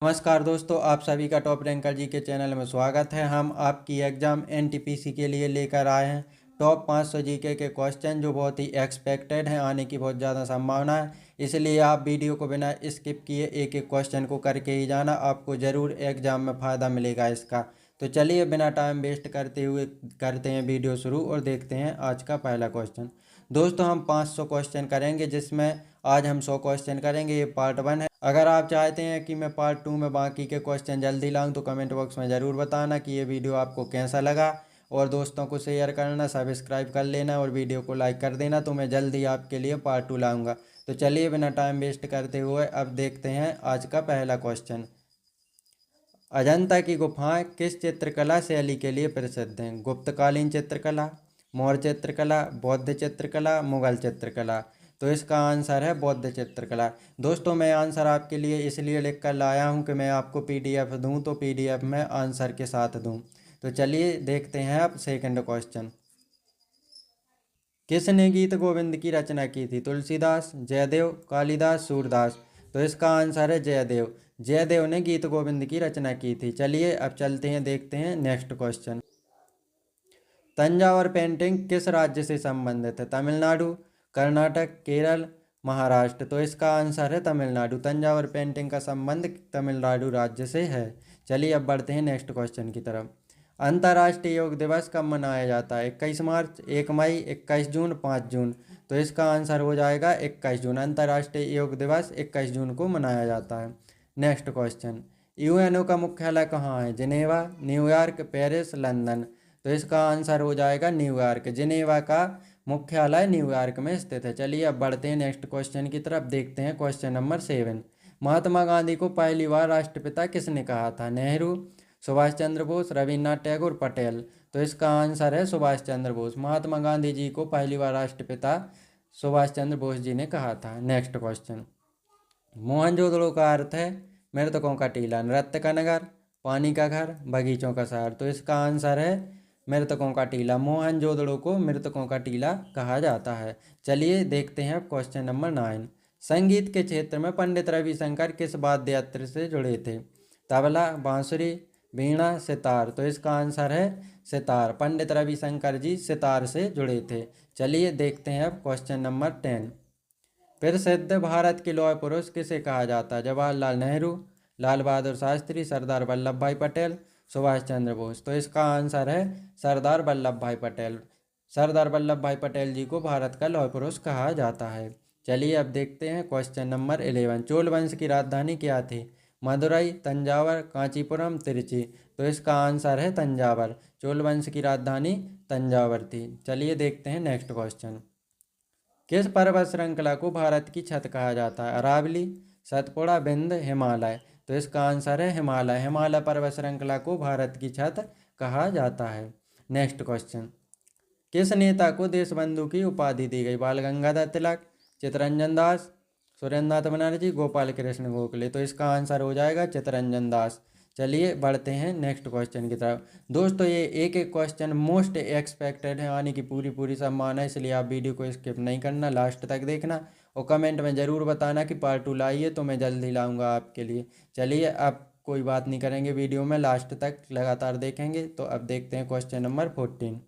नमस्कार दोस्तों, आप सभी का टॉप रैंकर जी के चैनल में स्वागत है। हम आपकी एग्ज़ाम एनटीपीसी के लिए लेकर आए हैं टॉप 500 जीके के क्वेश्चन जो बहुत ही एक्सपेक्टेड हैं, आने की बहुत ज़्यादा संभावना है। इसलिए आप वीडियो को बिना स्किप किए एक एक क्वेश्चन को करके ही जाना, आपको ज़रूर एग्ज़ाम में फ़ायदा मिलेगा इसका। तो चलिए बिना टाइम वेस्ट करते हुए करते हैं वीडियो शुरू और देखते हैं आज का पहला क्वेश्चन। दोस्तों हम 500 क्वेश्चन करेंगे, जिसमें आज हम 100 क्वेश्चन करेंगे। ये पार्ट 1 है। अगर आप चाहते हैं कि मैं पार्ट 2 में बाकी के क्वेश्चन जल्दी लाऊं तो कमेंट बॉक्स में ज़रूर बताना कि ये वीडियो आपको कैसा लगा, और दोस्तों को शेयर करना, सब्सक्राइब कर लेना और वीडियो को लाइक कर देना, तो मैं जल्दी आपके लिए पार्ट 2 लाऊंगा। तो चलिए बिना टाइम वेस्ट करते हुए अब देखते हैं आज का पहला क्वेश्चन। अजंता की गुफाएं किस चित्रकला शैली के लिए प्रसिद्ध हैं? गुप्तकालीन चित्रकला, मौर्य चित्रकला, बौद्ध चित्रकला, मुगल चित्रकला। तो इसका आंसर है बौद्ध चित्रकला। दोस्तों मैं आंसर आपके लिए इसलिए लिख कर लाया हूं कि मैं आपको पीडीएफ दूं, तो पीडीएफ में आंसर के साथ दूं। तो चलिए देखते हैं अब सेकंड क्वेश्चन। किसने गीत गोविंद की रचना की थी? तुलसीदास, जयदेव, कालिदास, सूरदास। तो इसका आंसर है जयदेव। जयदेव ने गीत गोविंद की रचना की थी। चलिए अब चलते हैं, देखते हैं नेक्स्ट क्वेश्चन। तंजावर पेंटिंग किस राज्य से संबंधित है? तमिलनाडु, कर्नाटक, केरल, महाराष्ट्र। तो इसका आंसर है तमिलनाडु। तंजावर पेंटिंग का संबंध तमिलनाडु राज्य से है। चलिए अब बढ़ते हैं नेक्स्ट क्वेश्चन की तरफ। अंतर्राष्ट्रीय योग दिवस कब मनाया जाता है? 21 मार्च, 1 मई, 21 जून, 5 जून। तो इसका आंसर हो जाएगा 21 जून। अंतर्राष्ट्रीय योग दिवस 21 जून को मनाया जाता है। Next question. यूएनओ का मुख्यालय कहाँ है? Geneva, New York, Paris, London. तो इसका आंसर हो जाएगा न्यूयॉर्क। जिनेवा का मुख्यालय न्यूयॉर्क में स्थित है। चलिए अब बढ़ते हैं नेक्स्ट क्वेश्चन की तरफ, देखते हैं क्वेश्चन नंबर 7। महात्मा गांधी को पहली बार राष्ट्रपिता किसने कहा था? नेहरू, सुभाष चंद्र बोस, रविन्द्रनाथ टैगोर, पटेल। तो इसका आंसर है सुभाष चंद्र बोस। महात्मा गांधी जी को पहली बार राष्ट्रपिता सुभाष चंद्र बोस जी ने कहा था। Next question. मोहनजोदड़ो का अर्थ है मृतकों का टीला, नृत्य का नगर, पानी का घर, बगीचों का शहर। तो इसका आंसर है मृतकों का टीला। मोहनजोदड़ो को मृतकों का टीला कहा जाता है। चलिए देखते हैं अब क्वेश्चन नंबर 9। संगीत के क्षेत्र में पंडित रविशंकर किस वाद्य यंत्र से जुड़े थे? तबला, बांसुरी, वीणा, सितार। तो इसका आंसर है सितार। पंडित रविशंकर जी सितार से जुड़े थे। चलिए देखते हैं अब क्वेश्चन नंबर 10। प्रसिद्ध भारत के लौह पुरुष किसे कहा जाता है? जवाहरलाल नेहरू, लाल बहादुर शास्त्री, सरदार वल्लभ भाई पटेल, सुभाष चंद्र बोस। तो इसका आंसर है सरदार वल्लभ भाई पटेल। सरदार वल्लभ भाई पटेल जी को भारत का लौह पुरुष कहा जाता है। चलिए अब देखते हैं क्वेश्चन नंबर 11। चोल वंश की राजधानी क्या थी? मदुरई, तंजावर, कांचीपुरम, तिरुचि। तो इसका आंसर है तंजावर। चोल वंश की राजधानी तंजावर थी। चलिए देखते हैं नेक्स्ट क्वेश्चन। किस पर्वत श्रृंखला को भारत की छत कहा जाता है? अरावली, सतपुड़ा, विंध्य, हिमालय। तो इसका आंसर है हिमालय। हिमालय पर्वत श्रृंखला को भारत की छत कहा जाता है। Next question. किस नेता को देशबंधु की उपाधि दी गई? बाल गंगाधर तिलक, चित्तरंजन दास, सुरेंद्रनाथ बनर्जी, गोपाल कृष्ण गोखले। तो इसका आंसर हो जाएगा चित्तरंजन दास। चलिए बढ़ते हैं नेक्स्ट क्वेश्चन की तरफ। दोस्तों ये एक एक क्वेश्चन मोस्ट एक्सपेक्टेड है, आने की पूरी पूरी संभावना है, इसलिए आप वीडियो को स्किप नहीं करना, लास्ट तक देखना और कमेंट में ज़रूर बताना कि पार्ट 2 लाइए, तो मैं जल्दी लाऊंगा आपके लिए। चलिए अब कोई बात नहीं करेंगे, वीडियो में लास्ट तक लगातार देखेंगे। तो अब देखते हैं क्वेश्चन नंबर 14।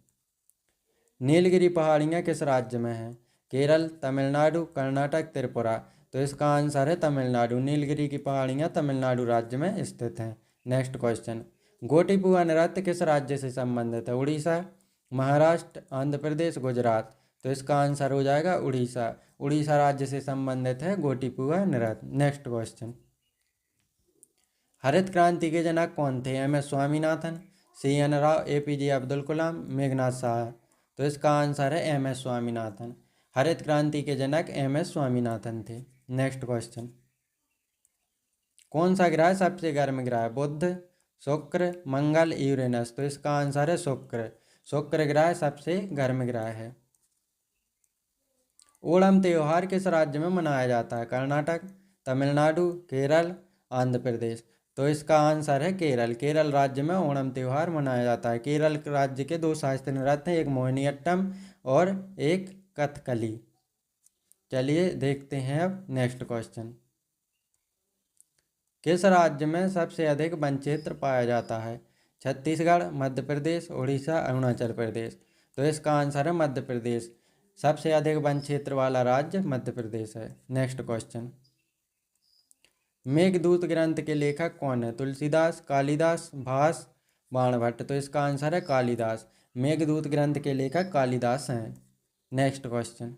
नीलगिरी पहाड़ियाँ किस राज्य में हैं? केरल, तमिलनाडु, कर्नाटक, त्रिपुरा। तो इसका आंसर है तमिलनाडु। नीलगिरी की पहाड़ियाँ तमिलनाडु राज्य में स्थित हैं। Next question. गोटिपुआ नृत्य किस राज्य से संबंधित है? उड़ीसा, महाराष्ट्र, आंध्र प्रदेश, गुजरात। तो इसका आंसर हो जाएगा उड़ीसा। उड़ीसा राज्य से संबंधित है गोटिपुआ नृत्य। Next question. हरित क्रांति के जनक कौन थे? M S. Swaminathan, C N. Rao, A P J. Abdul Kalam, Meghnad Saha. तो इसका आंसर है एम.एस. स्वामीनाथन। हरित क्रांति के जनक एम.एस. स्वामीनाथन थे। Next question. कौन सा ग्रह सबसे गर्म ग्रह है? बुध, शुक्र, मंगल, यूरेनस। तो इसका आंसर है शुक्र। शुक्र ग्रह सबसे गर्म ग्रह है। ओणम त्योहार किस राज्य में मनाया जाता है? कर्नाटक, तमिलनाडु, केरल, आंध्र प्रदेश। तो इसका आंसर है केरल। केरल राज्य में ओणम त्योहार मनाया जाता है। केरल राज्य के 2 शास्त्रीय नृत्य हैं, एक मोहिनीअट्टम और एक कथकली। चलिए देखते हैं अब नेक्स्ट क्वेश्चन। किस राज्य में सबसे अधिक वन क्षेत्र पाया जाता है? छत्तीसगढ़, मध्य प्रदेश, उड़ीसा, अरुणाचल प्रदेश। तो इसका आंसर है मध्य प्रदेश। सबसे अधिक वन क्षेत्र वाला राज्य मध्य प्रदेश है। नेक्स्ट क्वेश्चन, मेघदूत ग्रंथ के लेखक कौन है? तुलसीदास, कालिदास, भास, बाणभट्ट। तो इसका आंसर है कालिदास। मेघदूत ग्रंथ के लेखक कालिदास हैं। नेक्स्ट क्वेश्चन,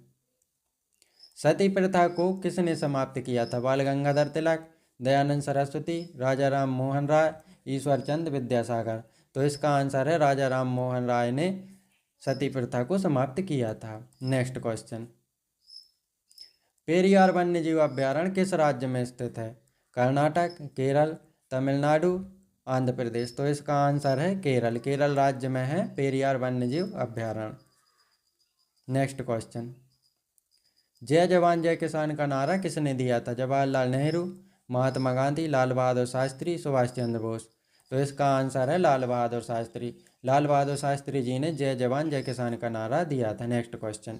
सती प्रथा को किसने समाप्त किया था? बाल गंगाधर तिलक, दयानंद सरस्वती, राजा राम मोहन राय, ईश्वर चंद्र विद्यासागर। तो इसका आंसर है राजा राम मोहन राय ने सती प्रथा को समाप्त किया था। नेक्स्ट क्वेश्चन, पेरियार वन्यजीव अभ्यारण्य किस राज्य में स्थित है? कर्नाटक, केरल, तमिलनाडु, आंध्र प्रदेश। तो इसका आंसर है केरल। केरल राज्य में है पेरियार वन्यजीव अभ्यारण्य। नेक्स्ट क्वेश्चन, जय जवान जय किसान का नारा किसने दिया था? जवाहरलाल नेहरू, महात्मा गांधी, लाल बहादुर शास्त्री, सुभाष चंद्र बोस। तो इसका आंसर है लाल बहादुर शास्त्री। लाल बहादुर शास्त्री जी ने जय जवान जय किसान का नारा दिया था। नेक्स्ट क्वेश्चन,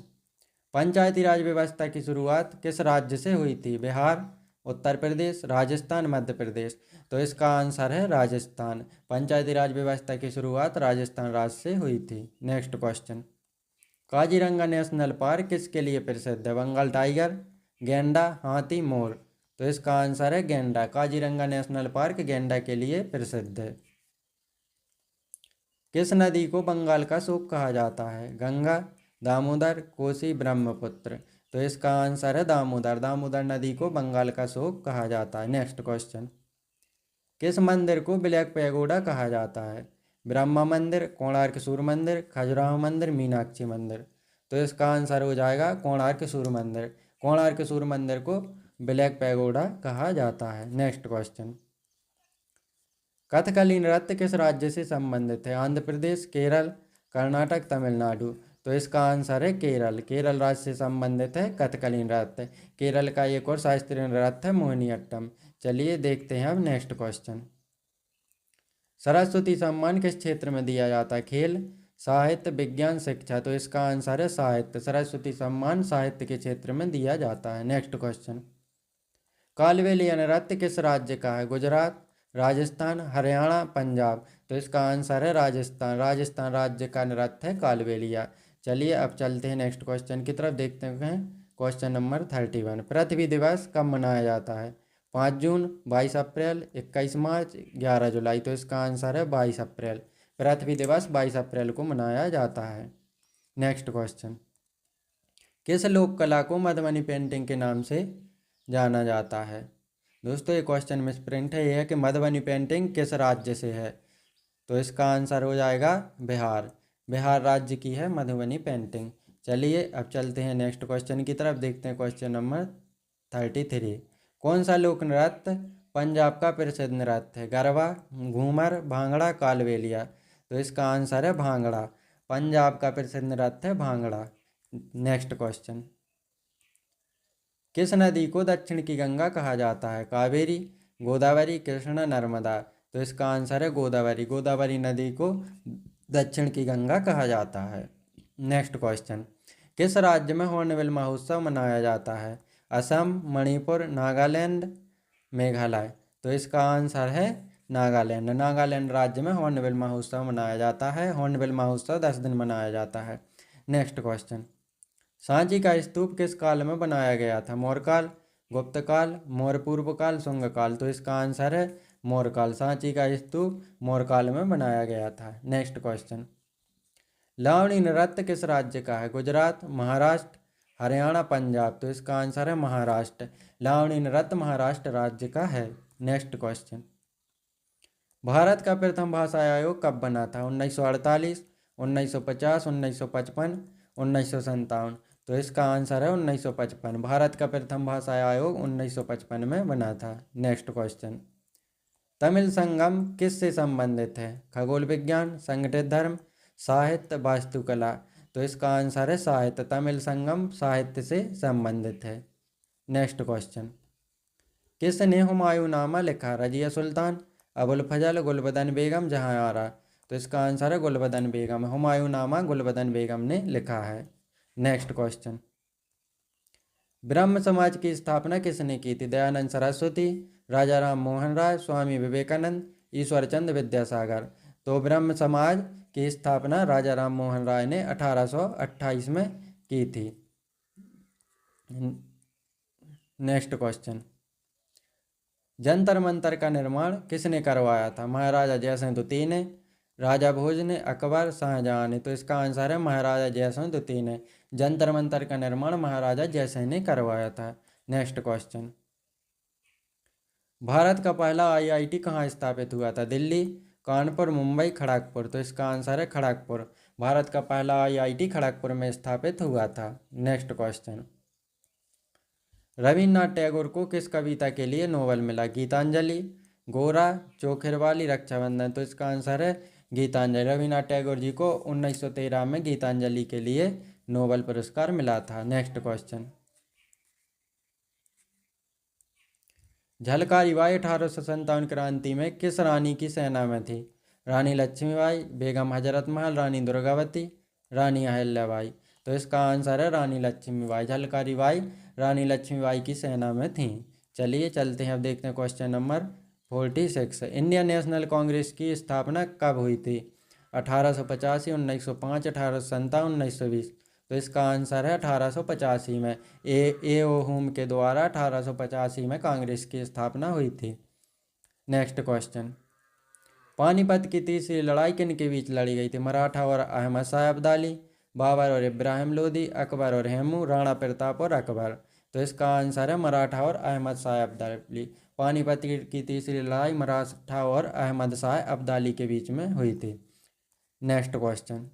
पंचायती राज व्यवस्था की शुरुआत किस राज्य से हुई थी? बिहार, उत्तर प्रदेश, राजस्थान, मध्य प्रदेश। तो इसका आंसर है राजस्थान। पंचायती राज व्यवस्था की शुरुआत राजस्थान राज्य से हुई थी। Next question, Kaziranga national park किसके लिए प्रसिद्ध है? बंगाल टाइगर, गेंडा, हाथी, मोर। तो इसका आंसर है गेंडा। काजीरंगा नेशनल पार्क गेंडा के लिए प्रसिद्ध है। किस नदी को बंगाल का शोक कहा जाता है? गंगा, दामोदर, कोसी, ब्रह्मपुत्र। तो इसका आंसर है दामोदर। दामोदर नदी को बंगाल का शोक कहा जाता है। नेक्स्ट क्वेश्चन, किस मंदिर को ब्लैक पैगोडा कहा जाता है? ब्रह्मा मंदिर, कोणार्क सूर्य मंदिर, खजुराहो मंदिर, मीनाक्षी मंदिर। तो इसका आंसर हो जाएगा कोणार्क सूर्य मंदिर। कोणार्क सूर्य मंदिर को ब्लैक पैगोडा कहा जाता है। नेक्स्ट क्वेश्चन, कथकली नृत्य किस राज्य से संबंधित है? आंध्र प्रदेश, केरल, कर्नाटक, तमिलनाडु। तो इसका आंसर है केरल। केरल राज्य से संबंधित है कथकली नृत्य। केरल का एक और शास्त्रीय नृत्य है मोहिनीअट्टम। चलिए देखते हैं अब नेक्स्ट क्वेश्चन, सरस्वती सम्मान किस क्षेत्र में दिया जाता है? खेल, साहित्य, विज्ञान, शिक्षा। तो इसका आंसर है साहित्य। सरस्वती सम्मान साहित्य के क्षेत्र में दिया जाता है। नेक्स्ट क्वेश्चन, कालबेलिया नृत्य किस राज्य का है? गुजरात, राजस्थान, हरियाणा, पंजाब। तो इसका आंसर है राजस्थान। राजस्थान राज्य का नृत्य है कालबेलिया। चलिए अब चलते हैं नेक्स्ट क्वेश्चन की तरफ, देखते हैं क्वेश्चन नंबर 31। पृथ्वी दिवस कब मनाया जाता है? 5 जून, 22 अप्रैल, 21 मार्च, 11 जुलाई। तो इसका आंसर है 22 अप्रैल। पृथ्वी दिवस 22 अप्रैल को मनाया जाता है। नेक्स्ट क्वेश्चन, किस लोक कला को मधुबनी पेंटिंग के नाम से जाना जाता है? दोस्तों ये क्वेश्चन मिस प्रिंट है। यह है कि मधुबनी पेंटिंग किस राज्य से है? तो इसका आंसर हो जाएगा बिहार। बिहार राज्य की है मधुबनी पेंटिंग। चलिए अब चलते हैं नेक्स्ट क्वेश्चन की तरफ, देखते हैं क्वेश्चन नंबर 33। कौन सा लोक नृत्य पंजाब का प्रसिद्ध नृत्य है? गरबा, घूमर, भांगड़ा, कालबेलिया। तो इसका आंसर है भांगड़ा। पंजाब का प्रसिद्ध नृत्य है भांगड़ा। नेक्स्ट क्वेश्चन, किस नदी को दक्षिण की गंगा कहा जाता है? कावेरी, गोदावरी, कृष्णा, नर्मदा। तो इसका आंसर है गोदावरी। गोदावरी नदी को दक्षिण की गंगा कहा जाता है। नेक्स्ट क्वेश्चन, किस राज्य में हॉर्नबिल महोत्सव मनाया जाता है? असम, मणिपुर, नागालैंड, मेघालय। तो इसका आंसर है नागालैंड। नागालैंड राज्य में हॉर्नबिल महोत्सव मनाया जाता है। हॉर्नबिल महोत्सव 10 दिन मनाया जाता है। नेक्स्ट क्वेश्चन, सांची का स्तूप किस काल में बनाया गया था? मौर्यकाल, गुप्तकाल, मौर्य पूर्वकाल, शुंगकाल। तो इसका आंसर है मौर्यकाल। सांची का स्तूप मौर्यकाल में बनाया गया था। नेक्स्ट क्वेश्चन, लावणी नृत्य किस राज्य का है? गुजरात, महाराष्ट्र, हरियाणा, पंजाब। तो इसका आंसर है महाराष्ट्र। लावणी नृत्य महाराष्ट्र राज्य का है। नेक्स्ट क्वेश्चन, भारत का प्रथम भाषा आयोग कब बना था? 1948, 1950, 1955, 1957। तो इसका आंसर है 1955। भारत का प्रथम भाषा आयोग 1955 में बना था। नेक्स्ट क्वेश्चन, तमिल संगम किस से संबंधित है? खगोल विज्ञान, संगठित धर्म, साहित्य, वास्तुकला। तो इसका आंसर है साहित्य। तमिल संगम साहित्य से संबंधित है। नेक्स्ट क्वेश्चन, किसने हुमायूंनामा लिखा? रजिया सुल्तान, अबुल फजल, गुलबदन बेगम, जहांआरा। तो इसका आंसर है गुलबदन बेगम। हुमायूंनामा गुलबदन बेगम ने लिखा है। नेक्स्ट क्वेश्चन, ब्रह्म समाज की स्थापना किसने की थी? दयानंद सरस्वती, राजा राम मोहन राय, स्वामी विवेकानंद, ईश्वर चंद्र विद्यासागर। तो ब्रह्म समाज की स्थापना राजा राम मोहन राय ने 1828 में की थी। नेक्स्ट क्वेश्चन, जंतर मंतर का निर्माण किसने करवाया था? महाराजा जयसिंह द्वितीय ने, राजा भोज ने, अकबर, शाहजहां ने। तो इसका आंसर है महाराजा जयसिंह द्वितीय ने। जंतर मंतर का निर्माण महाराजा जयसिंह ने करवाया था। नेक्स्ट क्वेश्चन, भारत का पहला आईआईटी कहाँ स्थापित हुआ था? दिल्ली, कानपुर, मुंबई, खड़गपुर। तो इसका आंसर है खड़गपुर। भारत का पहला आईआईटी खड़गपुर में स्थापित हुआ था। नेक्स्ट क्वेश्चन, रविन्द्रनाथ टैगोर को किस कविता के लिए नोबेल मिला? गीतांजलि, गोरा, चोखिरवाली, रक्षाबंधन। तो इसका आंसर है गीतांजलि। रविन्द्रनाथ टैगोर जी को 1913 में गीतांजलि के लिए नोबेल पुरस्कार मिला था। नेक्स्ट क्वेश्चन, झलकारी बाई 1857 क्रांति में किस रानी की सेना में थी? रानी लक्ष्मीबाई, बेगम हजरत महल, रानी दुर्गावती, रानी अहिल्याबाई। तो इसका आंसर है रानी लक्ष्मीबाई। झलकारी बाई रानी लक्ष्मीबाई की सेना में थी। चलिए चलते हैं, अब देखते हैं question number 46। Indian national Congress की स्थापना कब हुई थी? 1885, 1905, 1857, 1920। तो इसका आंसर है 1885 में। ए ओ हुम के द्वारा 1885 में कांग्रेस की स्थापना हुई थी। नेक्स्ट क्वेश्चन, पानीपत की तीसरी लड़ाई किन के बीच लड़ी गई थी? मराठा और अहमद शाह अब्दाली, बाबर और इब्राहिम लोदी, अकबर और हेमू, राणा प्रताप और अकबर। तो इसका आंसर है मराठा और अहमद शाह अब्दाली। पानीपत की तीसरी लड़ाई मराठा और अहमद शाह अब्दाली के बीच में हुई थी। नेक्स्ट क्वेश्चन,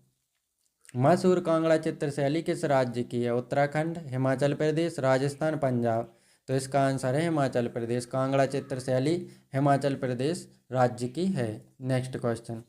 मशहूर कांगड़ा चित्र शैली किस राज्य की है? उत्तराखंड, हिमाचल प्रदेश, राजस्थान, पंजाब। तो इसका आंसर है हिमाचल प्रदेश। कांगड़ा चित्र शैली हिमाचल प्रदेश राज्य की है। नेक्स्ट क्वेश्चन,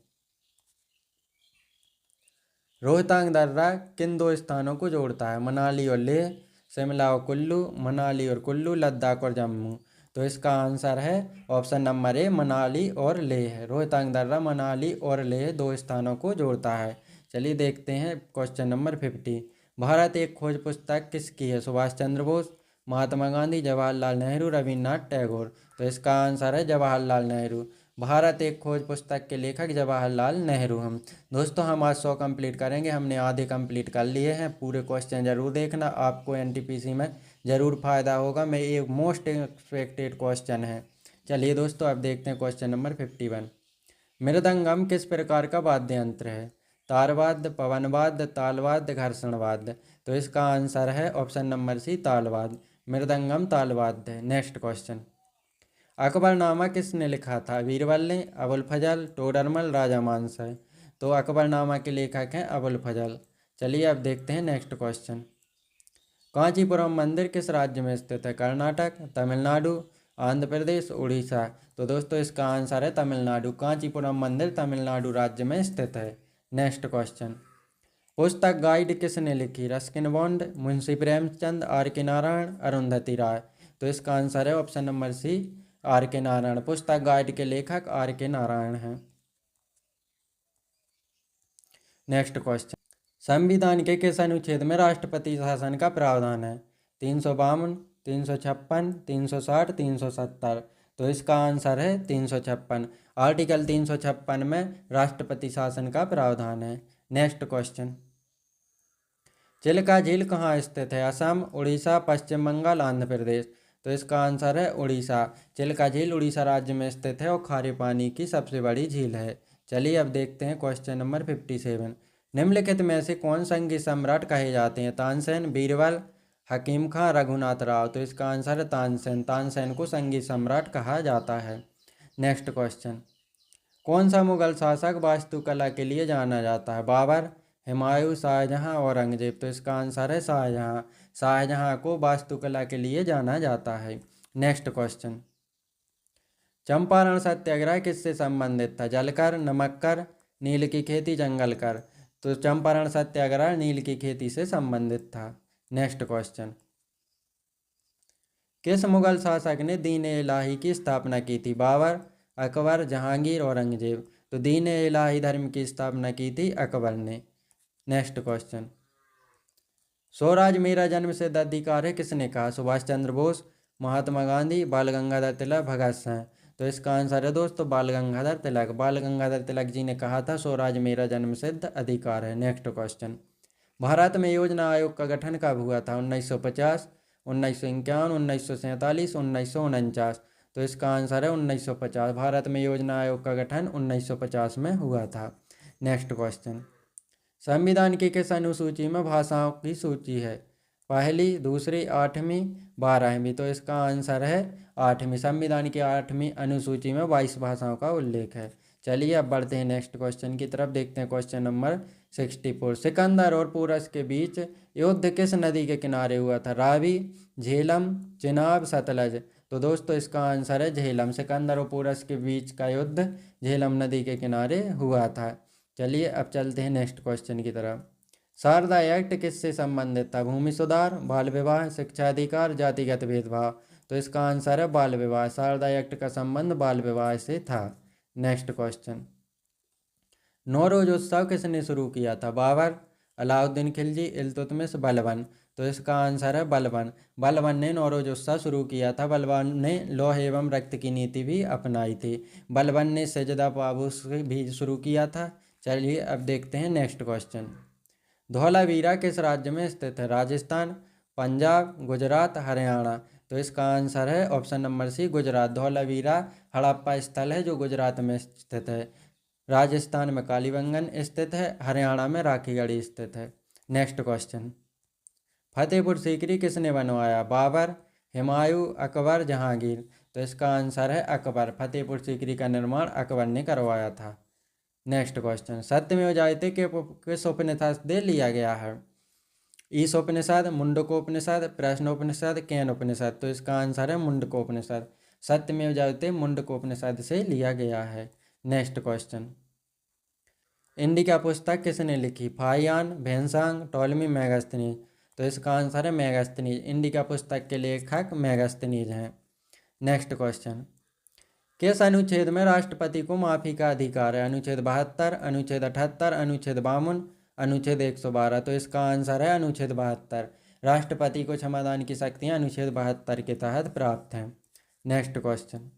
रोहतांग दर्रा किन दो स्थानों को जोड़ता है? मनाली और लेह, शिमला और कुल्लू, मनाली और कुल्लू, लद्दाख और जम्मू। तो इसका आंसर है ऑप्शन नंबर ए, मनाली और लेह। रोहतांग दर्रा मनाली और लेह दो स्थानों को जोड़ता है। चलिए देखते हैं क्वेश्चन नंबर 50। भारत एक खोज पुस्तक किसकी है? सुभाष चंद्र बोस, महात्मा गांधी, जवाहरलाल नेहरू, रविन्द्रनाथ टैगोर। तो इसका आंसर है जवाहरलाल नेहरू। भारत एक खोज पुस्तक के लेखक जवाहरलाल नेहरू हम। दोस्तों हम आज 100 कंप्लीट करेंगे, हमने आधे कंप्लीट कर लिए हैं। पूरे क्वेश्चन जरूर देखना, आपको एनटीपीसी में ज़रूर फ़ायदा होगा। मैं एक मोस्ट एक्सपेक्टेड क्वेश्चन है। चलिए दोस्तों अब देखते हैं क्वेश्चन नंबर 51। मृदंगम किस प्रकार का वाद्य यंत्र है? तारवाद्य, पवनवाद्य, तालवाद्य, घर्षणवाद्य। तो इसका आंसर है ऑप्शन नंबर सी, तालवाद्य। मृदंगम तालवाद्य। नेक्स्ट क्वेश्चन, अकबरनामा किसने लिखा था? बीरबल ने, अबुल फजल, टोडरमल, राजा मानसिंह। तो अकबरनामा के लेखक हैं अबुल फजल। चलिए अब देखते हैं नेक्स्ट क्वेश्चन, कांचीपुरम मंदिर किस राज्य में स्थित है? कर्नाटक, तमिलनाडु, आंध्र प्रदेश, उड़ीसा। तो दोस्तों इसका आंसर है तमिलनाडु। कांचीपुरम मंदिर तमिलनाडु राज्य में स्थित है। नेक्स्ट क्वेश्चन, पुस्तक गाइड किसने लिखी? Ruskin Bond, Munshi Premchand, R K Narayan, Arundhati राय। तो इसका आंसर है option number C, are K Narayan. पुस्तक गाइड के लेखक आर के नारायण हैं। नेक्स्ट क्वेश्चन, संविधान के किस अनुच्छेद में राष्ट्रपति शासन का प्रावधान है? 352, 356, 360, 370। तो इसका आंसर है 356। आर्टिकल 356 में राष्ट्रपति शासन का प्रावधान है। नेक्स्ट क्वेश्चन, चिल्का झील कहाँ स्थित है? असम, उड़ीसा, पश्चिम बंगाल, आंध्र प्रदेश। तो इसका आंसर है उड़ीसा। चिल्का झील उड़ीसा राज्य में स्थित है और खारे पानी की सबसे बड़ी झील है। चलिए अब देखते हैं क्वेश्चन नंबर 57। निम्नलिखित में से कौन संगीत सम्राट कहे जाते हैं? तानसेन, बीरबल, हकीम खां, रघुनाथ राव। तो इसका आंसर है तानसेन। तानसेन को संगीत सम्राट कहा जाता है। नेक्स्ट क्वेश्चन, कौन सा मुगल शासक वास्तुकला के लिए जाना जाता है? बाबर, हुमायूं, शाहजहां, औरंगजेब। तो इसका आंसर है शाहजहां। शाहजहां को वास्तुकला के लिए जाना जाता है। नेक्स्ट क्वेश्चन, चंपारण सत्याग्रह किससे संबंधित था? जलकर, नमक्कर, नील की खेती, जंगल कर। तो चंपारण सत्याग्रह नील की खेती से संबंधित था। नेक्स्ट क्वेश्चन, किस मुगल शासक ने दीन ए इलाही की स्थापना की थी? बाबर, अकबर, जहांगीर, औरंगजेब। तो दीन ए इलाही धर्म की स्थापना की थी अकबर ने। नेक्स्ट क्वेश्चन, स्वराज मेरा जन्मसिद्ध अधिकार है किसने कहा? सुभाष चंद्र बोस, महात्मा गांधी, बाल गंगाधर तिलक, भगत सिंह। तो इसका आंसर है दोस्तों बाल गंगाधर तिलक। बाल गंगाधर तिलक जी ने कहा था स्वराज मेरा जन्मसिद्ध अधिकार है। नेक्स्ट क्वेश्चन, भारत में योजना आयोग का गठन कब हुआ था? 1950, 1951, 1947, 1949। तो इसका आंसर है 1950। भारत में योजना आयोग का गठन 1950 में हुआ था। नेक्स्ट क्वेश्चन, संविधान की किस अनुसूची में भाषाओं की सूची है? पहली, दूसरी, आठवीं, 12वीं। तो इसका आंसर है 8वीं। संविधान की 8वीं अनुसूची में 22 भाषाओं का उल्लेख है। चलिए अब बढ़ते हैं नेक्स्ट क्वेश्चन की तरफ। देखते हैं क्वेश्चन नंबर 64। सिकंदर और पोरस के बीच युद्ध किस नदी के किनारे हुआ था? रावी, झेलम, चिनाब, सतलज। तो दोस्तों इसका आंसर है झेलम। सिकंदर और पोरस के बीच का युद्ध झेलम नदी के किनारे हुआ था। चलिए अब चलते हैं नेक्स्ट क्वेश्चन की तरफ। शारदा एक्ट किससे संबंधित था? भूमि सुधार, बाल विवाह, शिक्षा अधिकार, जातिगत भेदभाव। तो इसका आंसर है बाल विवाह। शारदा एक्ट का संबंध बाल विवाह से था। नेक्स्ट क्वेश्चन, नौरोज उत्सव किसने शुरू किया था? बाबर, अलाउद्दीन खिलजी, इल्तुतमिश, बलबन। तो इसका आंसर है बलबन। बलबन ने नौरोज उत्सव शुरू किया था। बलबन ने लौह एवं रक्त की नीति भी अपनाई थी। बलबन ने सजदा पाबूस भी शुरू किया था। चलिए अब देखते हैं नेक्स्ट क्वेश्चन, धौलावीरा किस राज्य में स्थित है? राजस्थान, पंजाब, गुजरात, हरियाणा। तो इसका आंसर है option number C, Gujarat. Dholavira Harappa स्थल है जो गुजरात में स्थित है। राजस्थान में कालीबंगन स्थित है। हरियाणा में राखीगढ़ी स्थित है। नेक्स्ट क्वेश्चन, फतेहपुर सीकरी किसने बनवाया? बाबर, हुमायूं, अकबर, जहांगीर। तो इसका आंसर है अकबर। फतेहपुर सीकरी का निर्माण अकबर ने करवाया था। नेक्स्ट क्वेश्चन, सत्यमेव जयते के किस उपनिषद से लिया गया है? ईशोपनिषद, मुंडकोपनिषद, प्रश्नोपनिषद, केन उपनिषद। तो इसका आंसर है मुंडकोपनिषद। सत्यमेव जयते मुंडकोपनिषद से लिया गया है। नेक्स्ट क्वेश्चन, इंडिका पुस्तक किसने लिखी? फाहियान, भेन्सांग, टॉलमी, मेगास्थनीज। तो इसका आंसर है मेगास्थनीज। इंडिका पुस्तक के लेखक मेगास्थनीज हैं। नेक्स्ट क्वेश्चन, किस अनुच्छेद में राष्ट्रपति को माफी का अधिकार है? अनुच्छेद 72, अनुच्छेद 78, अनुच्छेद 52, अनुच्छेद 112। तो इसका आंसर है अनुच्छेद 72। राष्ट्रपति को क्षमादान की शक्तियाँ अनुच्छेद 72 के तहत प्राप्त हैं। नेक्स्ट क्वेश्चन,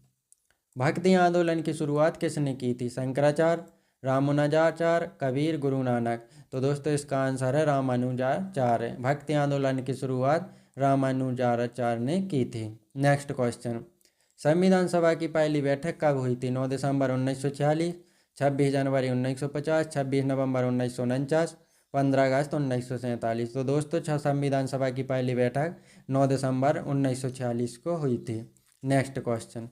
भक्ति आंदोलन की शुरुआत किसने की थी? शंकराचार्य, रामानुजाचार्य, कबीर, गुरु नानक। तो दोस्तों इसका आंसर है रामानुजाचार्य। भक्ति आंदोलन की शुरुआत रामानुजाचार्य ने की थी। नेक्स्ट क्वेश्चन, संविधान सभा की पहली बैठक कब हुई थी? 9 दिसंबर 1946, 26 जनवरी 1950, 26 नवंबर 1949, 15 अगस्त 1947। तो दोस्तों संविधान सभा की पहली बैठक 9 दिसंबर 1946 को हुई थी। नेक्स्ट क्वेश्चन,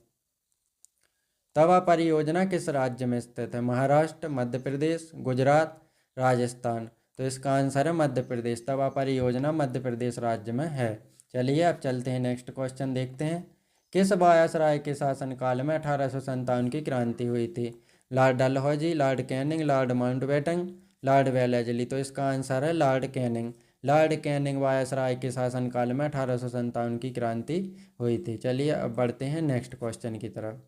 तवा परियोजना किस राज्य में स्थित है? महाराष्ट्र, मध्य प्रदेश, गुजरात, राजस्थान। तो इसका आंसर है मध्य प्रदेश। तवा परियोजना मध्य प्रदेश राज्य में है। चलिए अब चलते हैं नेक्स्ट क्वेश्चन देखते हैं। किस वायसराय के शासनकाल में 1857 की क्रांति हुई थी? Lord Dalhousie, Lord Canning, Lord Mountbatten, Lord Wellesley. तो इसका आंसर है Lord Canning. Lord Canning viceroy के शासनकाल में 1857 की क्रांति हुई थी। चलिए अब बढ़ते हैं नेक्स्ट क्वेश्चन की तरफ।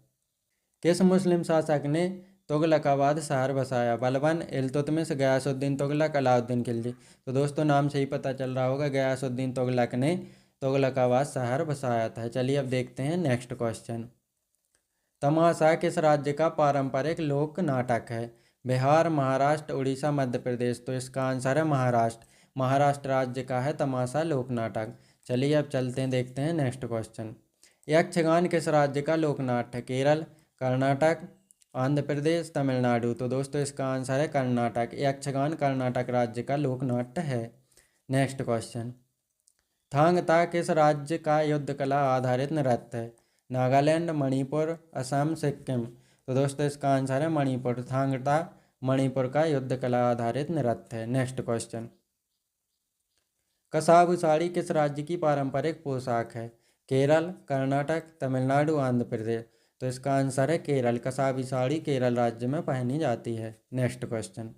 किस मुस्लिम शासक ने तुगलकाबाद शहर बसाया? बलबन, इल्तुतमिश, गयासुद्दीन तुगलक, अलाउद्दीन खिलजी। तो दोस्तों नाम से ही पता चल रहा होगा गयासुद्दीन तुगलक ने तुगलकाबाद शहर बसाया था। चलिए अब देखते हैं नेक्स्ट क्वेश्चन, तमाशा किस राज्य का पारंपरिक लोक नाटक है? बिहार, महाराष्ट्र, उड़ीसा, मध्य प्रदेश। तो इसका आंसर है महाराष्ट्र। महाराष्ट्र राज्य का है तमाशा लोक नाटक। चलिए अब चलते हैं देखते हैं नेक्स्ट क्वेश्चन, यक्षगान किस राज्य का लोक नाट्य है? केरल, कर्नाटक, आंध्र प्रदेश, तमिलनाडु। तो दोस्तों इसका आंसर है कर्नाटक। यक्षगान कर्नाटक राज्य का लोक नाट्य है। नेक्स्ट क्वेश्चन, थांग ता किस राज्य का युद्ध कला आधारित नृत्य है? नागालैंड, मणिपुर, असम, सिक्किम। तो दोस्तों इसका आंसर है मणिपुर। थांग ता मणिपुर का युद्ध कला आधारित नृत्य है। नेक्स्ट क्वेश्चन, कसाबू साड़ी किस राज्य की पारंपरिक पोशाक है? केरल, कर्नाटक, तमिलनाडु, आंध्र प्रदेश। तो इसका आंसर है केरल। कसाबी साड़ी केरल राज्य में पहनी जाती है। नेक्स्ट क्वेश्चन,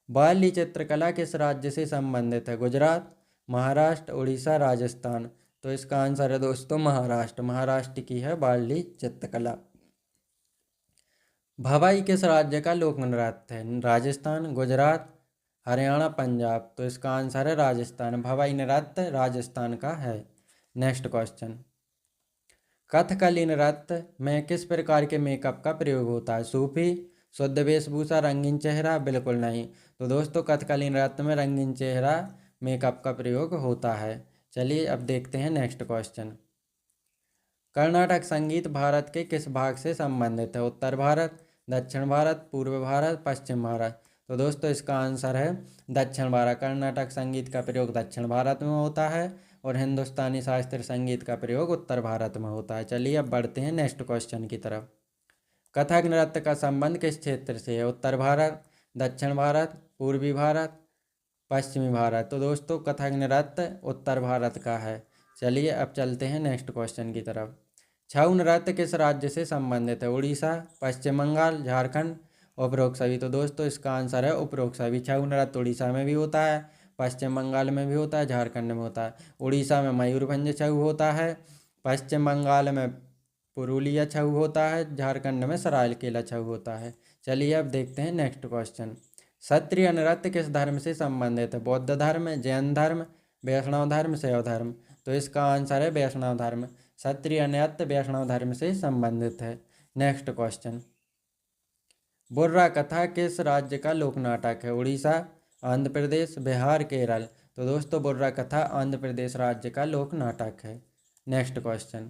बाली चित्रकला किस राज्य से संबंधित है? गुजरात, महाराष्ट्र, उड़ीसा, राजस्थान। तो इसका आंसर है दोस्तों महाराष्ट्र। महाराष्ट्र की है बाली चित्रकला। भवाई किस राज्य का लोक नृत्य है? राजस्थान, गुजरात, हरियाणा, पंजाब। तो इसका आंसर है राजस्थान। भवाई नृत्य राजस्थान का है। नेक्स्ट क्वेश्चन, कथकली नृत्य में किस प्रकार के मेकअप का प्रयोग होता है? सूफी, शुद्ध वेशभूषा, रंगीन चेहरा? बिल्कुल नहीं। तो दोस्तों कथकली नृत्य में रंगीन चेहरा मेकअप का प्रयोग होता है। चलिए अब देखते हैं नेक्स्ट क्वेश्चन। कर्नाटक संगीत भारत के किस भाग से संबंधित है? उत्तर भारत, दक्षिण भारत, पूर्व भारत, पश्चिम भारत? तो दोस्तों इसका आंसर है दक्षिण भारत। कर्नाटक संगीत का प्रयोग दक्षिण भारत में होता है और हिंदुस्तानी शास्त्रीय संगीत का प्रयोग उत्तर भारत में होता है। चलिए अब बढ़ते हैं नेक्स्ट क्वेश्चन की तरफ। कथक नृत्य का संबंध किस क्षेत्र से है? उत्तर भारत, दक्षिण भारत, पूर्वी भारत, पश्चिमी भारत? तो दोस्तों कथक नृत्य उत्तर भारत का है। चलिए अब चलते हैं नेक्स्ट क्वेश्चन की तरफ। छऊ नृत्य किस राज्य से संबंधित है? उड़ीसा, पश्चिम बंगाल, झारखंड? उपरोक्त सभी? तो दोस्तों इसका आंसर है उपरोक्त सभी। छऊ नृत्य उड़ीसा में भी होता है, पश्चिम बंगाल में भी होता है, झारखंड में होता है। उड़ीसा में मयूरभंज छऊ होता है, पश्चिम बंगाल में पुरुलिया छऊ होता है, झारखंड में सरायकेला छऊ होता है। चलिए अब देखते हैं नेक्स्ट क्वेश्चन। क्षत्रिय नृत्य किस धर्म से संबंधित है? बौद्ध धर्म, जैन धर्म, वैष्णव धर्म, शैव धर्म? तो इसका आंसर है वैष्णव धर्म। क्षत्रिय नृत्य वैष्णव धर्म से संबंधित है। Next question. बुर्रा कथा किस राज्य का लोक नाटक है? उड़ीसा, आंध्र प्रदेश, बिहार, केरल? तो दोस्तों बुर्रा कथा आंध्र प्रदेश राज्य का लोक नाटक है। Next question.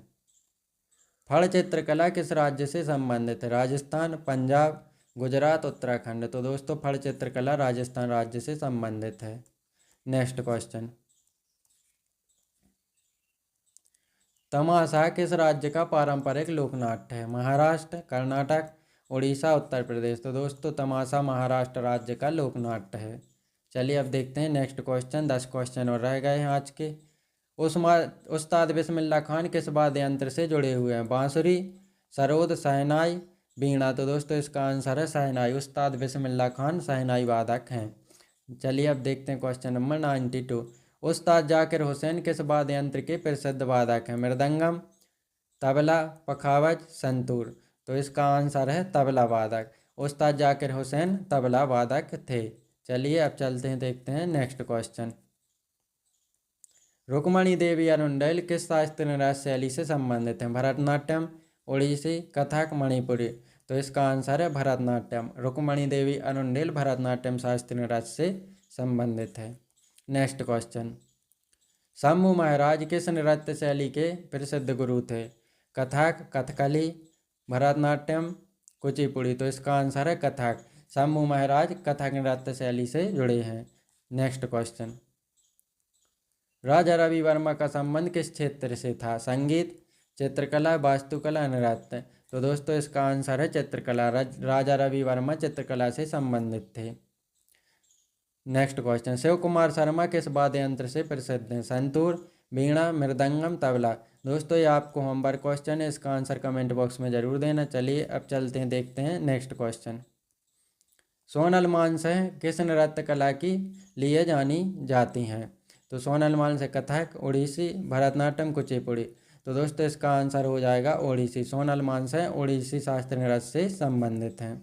फड़ चित्रकला किस राज्य से संबंधित है? राजस्थान, पंजाब, गुजरात, उत्तराखंड? तो दोस्तों फड़ चित्रकला राजस्थान राज्य से संबंधित है। Next question. तमाशा किस राज्य का पारंपरिक लोकनाट्य है? महाराष्ट्र, कर्नाटक, उड़ीसा, उत्तर प्रदेश? तो दोस्तों तमाशा महाराष्ट्र राज्य का लोकनाट्य है। चलिए अब देखते हैं नेक्स्ट क्वेश्चन। 10 क्वेश्चन और रह गए हैं आज के। उस्ताद बिस्मिल्लाह खान किस वाद्य यंत्र से जुड़े हुए हैं? बांसुरी, सरोद, शहनाई, बीणा? तो दोस्तों इसका आंसर है शहनाई। उस्ताद बिस्मिल्लाह खान शहनाई वादक हैं। चलिए अब देखते हैं क्वेश्चन नंबर 92। उस्ताद जाकिर हुसैन किस वाद्य यंत्र के प्रसिद्ध वादक हैं? मृदंगम, तबला, पखावज, संतूर? तो इसका आंसर है तबला वादक। उस्ताद जाकिर हुसैन तबला वादक थे। चलिए अब चलते हैं, देखते हैं नेक्स्ट क्वेश्चन। रुक्मणी देवी अनुंडेल किस शास्त्रीय नृत्य शैली से संबंधित हैं? भरतनाट्यम, ओडिसी, कथक, मणिपुरी? तो इसका आंसर है भरतनाट्यम। रुक्मणी देवी अनुंडेल भरतनाट्यम शास्त्रीय नृत्य से संबंधित है। Next question. शंभू महाराज किस नृत्य शैली के प्रसिद्ध गुरु थे? कथक, कथकली, भरतनाट्यम, कुचिपुड़ी? तो इसका आंसर है कथक। शंभू महाराज कथक नृत्य शैली से जुड़े हैं। Next question. राजा रवि वर्मा का संबंध किस क्षेत्र से था? संगीत, चित्रकला, वास्तुकला, नृत्य? तो दोस्तों इसका आंसर है चित्रकला। राजा रवि वर्मा चित्रकला से संबंधित थे। Next question. शिव कुमार शर्मा किस वाद्य यंत्र से प्रसिद्ध हैं? संतूर, वीणा, मृदंगम, तबला? दोस्तों ये आपको होमवर्क क्वेश्चन है, इसका आंसर कमेंट बॉक्स में जरूर देना। चलिए अब चलते हैं, देखते हैं नेक्स्ट क्वेश्चन। सोनल मानसिंह किस नृत्य कला की लिए जानी जाती हैं? तो सोनल मानसिंह कथक, ओडिसी, भरतनाट्यम, कुचिपुड़ी? तो दोस्तों इसका आंसर हो जाएगा ओडिसी। सोनल मानसिंह ओडिसी शास्त्रीय नृत्य से संबंधित हैं।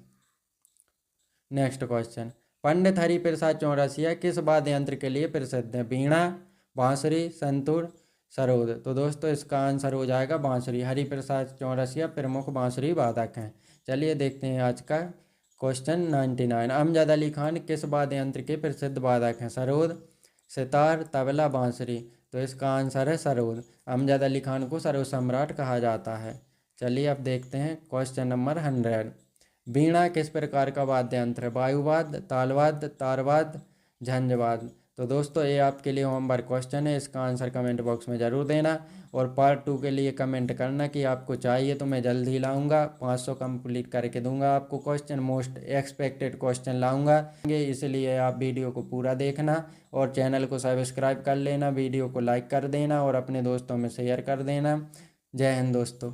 Next question. पंडित हरिप्रसाद चौरसिया किस वाद्य यंत्र के लिए प्रसिद्ध है? वीणा, बांसुरी, संतूर, सरोद? तो दोस्तों इसका आंसर हो जाएगा बांसुरी। हरिप्रसाद चौरसिया प्रमुख बांसुरी वादक हैं। चलिए देखते हैं आज का क्वेश्चन 99। अमजद अली खान किस वाद्य यंत्र के प्रसिद्ध वादक हैं? सरोद, सितार, तबला, बांसुरी? तो इसका आंसर है सरोद। अमजद अली खान को सरोद सम्राट कहा जाता है। चलिए अब देखते हैं क्वेश्चन नंबर 100। वीणा किस प्रकार का वाद्य यंत्र है? वायुवाद्य, तालवाद्य, तारवाद्य, झंझवाद्य? तो दोस्तों ये आपके लिए होमवर्क क्वेश्चन है, इसका आंसर कमेंट बॉक्स में ज़रूर देना। और पार्ट 2 के लिए कमेंट करना कि आपको चाहिए, तो मैं जल्द ही लाऊंगा। 500 कंप्लीट करके दूंगा आपको क्वेश्चन, मोस्ट एक्सपेक्टेड क्वेश्चन लाऊंगा। इसलिए आप वीडियो को पूरा देखना और चैनल को सब्सक्राइब कर लेना, वीडियो को लाइक कर देना और अपने दोस्तों में शेयर कर देना। जय हिंद दोस्तों।